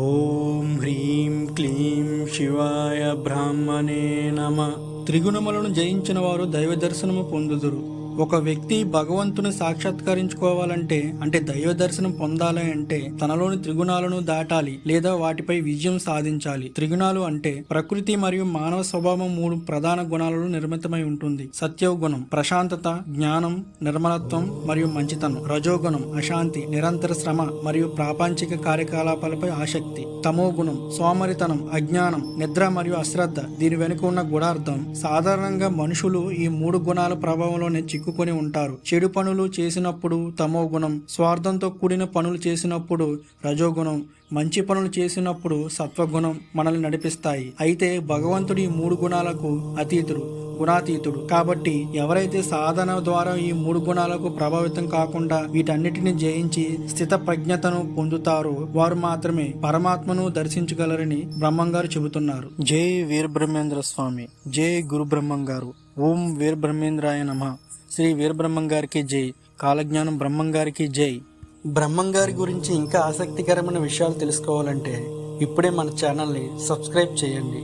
ఓం హ్రీం క్లీం శివాయ బ్రాహ్మణే నమ. త్రిగుణములను జయించిన వారు దైవ దర్శనము పొందుదురు. ఒక వ్యక్తి భగవంతుని సాక్షాత్కరించుకోవాలంటే అంటే దైవ దర్శనం పొందాలి అంటే తనలోని త్రిగుణాలను దాటాలి లేదా వాటిపై విజయం సాధించాలి. త్రిగుణాలు అంటే ప్రకృతి మరియు మానవ స్వభావం మూడు ప్రధాన గుణాలను నిర్మితమై ఉంటుంది. సత్యగుణం ప్రశాంతత, జ్ఞానం, నిర్మలత్వం మరియు మంచితనం. రజోగుణం అశాంతి, నిరంతర శ్రమ మరియు ప్రాపంచిక కార్యకలాపాలపై ఆసక్తి. తమో గుణం సోమరితనం, అజ్ఞానం, నిద్ర మరియు అశ్రద్ధ. దీని వెనుక ఉన్న గుణార్థం సాధారణంగా మనుషులు ఈ మూడు గుణాల ప్రభావంలోనే చిక్కుకొని ఉంటారు. చెడు పనులు చేసినప్పుడు తమో గుణం, స్వార్థంతో కూడిన పనులు చేసినప్పుడు రజోగుణం, మంచి పనులు చేసినప్పుడు సత్వగుణం మనల్ని నడిపిస్తాయి. అయితే భగవంతుడు ఈ మూడు గుణాలకు గుణాతీతుడు కాబట్టి ఎవరైతే సాధన ద్వారా ఈ మూడు గుణాలకు ప్రభావితం కాకుండా వీటన్నిటిని జయించి స్థిత ప్రజ్ఞతను పొందుతారో వారు మాత్రమే పరమాత్మను దర్శించగలరని బ్రహ్మంగారు చెబుతున్నారు. జై వీరబ్రహ్మేంద్ర స్వామి, జై గురు బ్రహ్మంగారు. ఓం వీరబ్రహ్మేంద్రాయ నమః. శ్రీ వీరబ్రహ్మంగారికి జై. కాలజ్ఞానం బ్రహ్మంగారికి జై. బ్రహ్మంగారి గురించి ఇంకా ఆసక్తికరమైన విషయాలు తెలుసుకోవాలంటే ఇప్పుడే మన ఛానల్ని సబ్స్క్రైబ్ చేయండి.